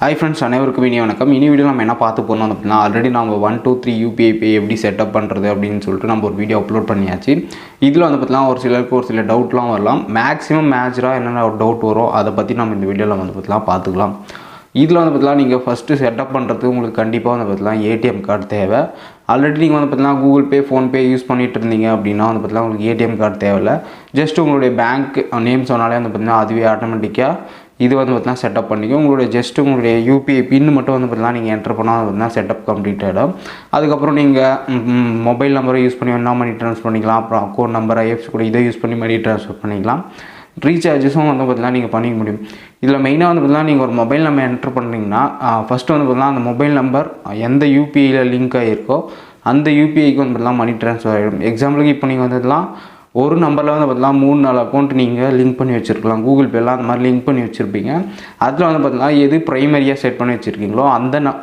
Hi friends, அனைவருக்கும் இனி வணக்கம். இனி வீடியோ நம்ம என்ன பார்த்து போனோம் அப்படின்னா, ஆல்ரெடி நம்ம 1 2 3 யூபிஐ பே எப்படி செட்டப் பண்ணுறது அப்படின்னு சொல்லிட்டு நம்ம ஒரு வீடியோ அப்லோட் பண்ணியாச்சு. இதில் வந்து பார்த்தீங்கன்னா ஒரு சிலருக்கு ஒரு சில டவுட்லாம் வரலாம். மேக்ஸிமம் மேஜராக என்னென்ன ஒரு டவுட் வரும் அதை பற்றி நம்ம இந்த வீடியோவில் வந்து பார்த்தீங்கன்னா பார்த்துக்கலாம். இதில் வந்து பார்த்தீங்கன்னா நீங்கள் ஃபஸ்ட்டு செட்டப் பண்ணுறதுக்கு உங்களுக்கு கண்டிப்பாக வந்து பார்த்தீங்கன்னா ஏடிஎம் கார்டு தேவை. ஆல்ரெடி நீங்கள் வந்து பார்த்தீங்கன்னா கூகுள் பே, ஃபோன்பே யூஸ் பண்ணிகிட்டு இருந்தீங்க அப்படின்னா வந்து பார்த்தீங்கன்னா உங்களுக்கு ஏடிஎம் கார்டு தேவையில்லை. ஜஸ்ட் உங்களுடைய பேங்க் நேம் சொன்னாலே வந்து பார்த்தீங்கன்னா அதுவே ஆட்டோமேட்டிக்காக இது வந்து பார்த்தீங்கன்னா செட்டப் பண்ணிக்கும். உங்களுடைய ஜஸ்ட் உங்களுடைய யூபிஐ பின் மட்டும் வந்து பார்த்தீங்கன்னா நீங்கள் என்டர் பண்ணால் பார்த்தீங்கன்னா செட்டப் கம்ப்ளீட் ஆகிடும். அதுக்கப்புறம் நீங்கள் மொபைல் நம்பரை யூஸ் பண்ணி வேணால் மணி ட்ரான்ஸ்ஃபர் பண்ணிக்கலாம். அப்புறம் அக்கௌண்ட் நம்பர், ஐஎஃப்சி கூட இதை யூஸ் பண்ணி மணி ட்ரான்ஸ்ஃபர் பண்ணிக்கலாம். ரீசார்ஜஸும் வந்து பார்த்தீங்கன்னா நீங்கள் பண்ணிக்க முடியும். இதில் மெயினாக வந்து பார்த்தீங்கன்னா நீங்கள் ஒரு மொபைல் நம்பர் என்டர் பண்ணுறீங்கன்னா ஃபஸ்ட்டு வந்து பார்த்தீங்கன்னா அந்த மொபைல் நம்பர் எந்த யூபிஐயில் லிங்க் ஆகிருக்கோ அந்த யூபிஐக்கு வந்து பார்த்தீங்கன்னா மணி ட்ரான்ஸ்ஃபர் ஆகிடும். எக்ஸாம்பிளுக்கு இப்போ நீங்கள் வந்துலாம் ஒரு நம்பரில் வந்து பார்த்தீங்கன்னா 3-4 அக்கௌண்ட் நீங்கள் லிங்க் பண்ணி வச்சுருக்கலாம். கூகுள் பேலாம் அந்த மாதிரி லிங்க் பண்ணி வச்சுருப்பீங்க. அதில் வந்து பார்த்தீங்கன்னா எது ப்ரைமரியாக செட் பண்ணி வச்சுருக்கீங்களோ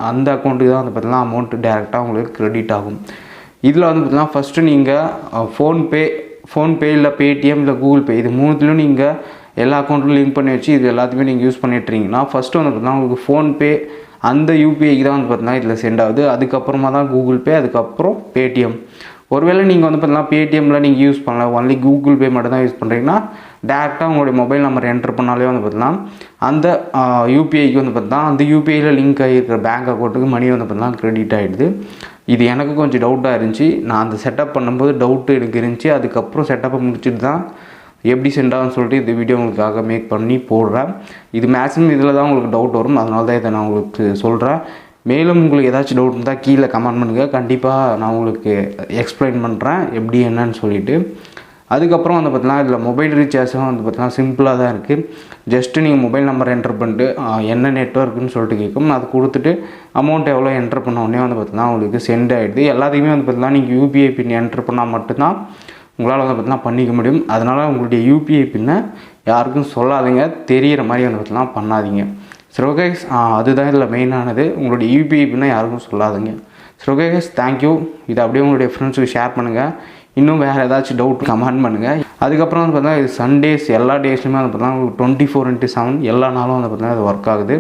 அந்த அக்கௌண்ட்டுக்கு தான் வந்து பார்த்தீங்கன்னா அமௌண்ட்டு டேரெக்டாக உங்களுக்கு க்ரெடிட் ஆகும். இதில் வந்து பார்த்தீங்கன்னா ஃபஸ்ட்டு நீங்கள் ஃபோன்பே இல்லை பேடிஎம் இல்லை கூகுள் பே இது மூணுத்துலையும் நீங்கள் எல்லா அக்கௌண்ட்டும் லிங்க் பண்ணி வச்சு இது எல்லாத்தையுமே நீங்கள் யூஸ் பண்ணிட்டுருங்கன்னா ஃபஸ்ட்டு வந்து பார்த்தீங்கன்னா உங்களுக்கு ஃபோன்பே அந்த யூபிஐக்கு தான் வந்து பார்த்தீங்கன்னா இதில் சென்ட் ஆகுது. அதுக்கப்புறமா தான் கூகுள் பே, அதுக்கப்புறம் பேடிஎம். ஒருவேளை நீங்கள் வந்து பார்த்தீங்கன்னா பேடிஎம்மில் நீங்கள் யூஸ் பண்ணலாம், ஒன்லி கூகுள் பே மட்டும் தான் யூஸ் பண்ணுறீங்கன்னா டேரெக்டாக உங்களுடைய மொபைல் நம்பர் என்டர் பண்ணாலே வந்து பார்த்தீங்கன்னா அந்த யூபிஐக்கு வந்து பார்த்தீங்கன்னா அந்த யூபிஐயில் லிங்க் ஆகிருக்கிற பேங்க் அக்கௌண்ட்டுக்கு மணி வந்து பார்த்தீங்கன்னா க்ரெடிட் ஆகிடுது. இது எனக்கு கொஞ்சம் டவுட்டாக இருந்துச்சு. நான் அந்த செட்டப் பண்ணும்போது டவுட்டு எனக்கு இருந்துச்சு. அதுக்கப்புறம் செட்டப்பை முடிச்சுட்டு தான் எப்படி சென்ட் ஆகும்னு சொல்லிட்டு இந்த வீடியோ உங்களுக்காக மேக் பண்ணி போடுறேன். இது மேக்ஸிமம் இதில் தான் உங்களுக்கு டவுட் வரும், அதனால தான் இதை நான் உங்களுக்கு சொல்கிறேன். மேலும் உங்களுக்கு ஏதாச்சும் டவுட் இருந்தால் கீழே கமெண்ட் பண்ணுங்கள். கண்டிப்பாக நான் உங்களுக்கு எக்ஸ்பிளைன் பண்ணுறேன் எப்படி என்னன்னு சொல்லிவிட்டு. அதுக்கப்புறம் வந்து பார்த்தீங்கன்னா இதில் மொபைல் ரீசார்ஜும் வந்து பார்த்தீங்கன்னா சிம்பிளாக தான் இருக்குது. ஜஸ்ட்டு நீங்கள் மொபைல் நம்பர் என்டர் பண்ணிட்டு என்ன நெட்வொர்க்குன்னு சொல்லிட்டு கேட்கும். அது கொடுத்துட்டு அமௌண்ட் எவ்வளோ என்டர் பண்ண உடனே வந்து பார்த்தீங்கன்னா உங்களுக்கு சென்ட் ஆகிடுது. எல்லாத்தையுமே வந்து பார்த்தீங்கன்னா நீங்கள் யூபிஐ பின் என்டர் பண்ணால் மட்டும்தான் உங்களால் வந்து பார்த்தீங்கன்னா பண்ணிக்க முடியும். அதனால் உங்களுடைய யூபிஐ பின்னை யாருக்கும் சொல்லாதீங்க, தெரிகிற மாதிரி வந்து பார்த்தீங்கன்னா பண்ணாதீங்க. சரி ஓகே, அதுதான் இதில் மெயினானது. உங்களுடைய யூபிஐ பின்னை யாருக்கும் சொல்லாதீங்க. சரி ஓகே கைஸ், தேங்க்யூ. இதை அப்படியே உங்களுடைய ஃப்ரெண்ட்ஸுக்கு ஷேர் பண்ணுங்கள். இன்னும் வேறு ஏதாச்சும் டவுட் கமெண்ட் பண்ணுங்கள். அதுக்கப்புறம் வந்து பார்த்தீங்கன்னா இது சண்டேஸ் எல்லா டேஸ்லையுமே வந்து பார்த்தீங்கன்னா உங்களுக்கு 24/7 எல்லா நாளும் வந்து பார்த்தீங்கன்னா இது ஒர்க் ஆகுது.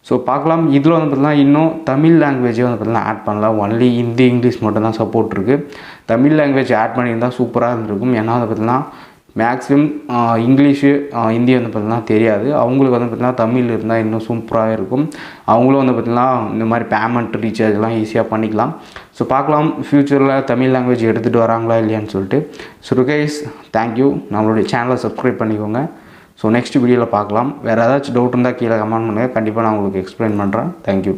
ஸோ பார்க்கலாம். இதில் வந்து பார்த்தீங்கன்னா இன்னும் தமிழ் லாங்குவேஜே வந்து பார்த்தீங்கன்னா ஆட் பண்ணலாம். ஒன்லி ஹிந்தி, இங்கிலீஷ் மட்டும் தான் சப்போர்ட் இருக்குது. தமிழ் லாங்குவேஜ் ஆட் பண்ணியிருந்தால் சூப்பராக இருந்திருக்கும். ஏன்னா வந்து பார்த்தீங்கன்னா மேக்ஸிமம் இங்கிலீஷு, ஹிந்தி வந்து பார்த்திங்கன்னா தெரியாது. அவங்களுக்கு வந்து பார்த்திங்கன்னா தமிழ் இருந்தால் இன்னும் சூப்பராக இருக்கும். அவங்களும் வந்து பார்த்திங்கன்னா இந்த மாதிரி பேமெண்ட், ரீசார்ஜ்லாம் ஈஸியாக பண்ணிக்கலாம். ஸோ பார்க்கலாம் ஃப்யூச்சரில் தமிழ் லாங்குவேஜ் எடுத்துகிட்டு வராங்களா இல்லையான்னு சொல்லிட்டு. So guys, thank you. நம்மளுடைய சேனலை சப்ஸ்கிரைப் பண்ணிக்கோங்க. ஸோ நெக்ஸ்ட் வீடியோவில் பார்க்கலாம். வேறு ஏதாச்சும் டவுட் இருந்தால் கீழே கமெண்ட் பண்ணுங்கள். கண்டிப்பாக நான் உங்களுக்கு எக்ஸ்பிளைன் பண்ணுறேன். தேங்க்யூ.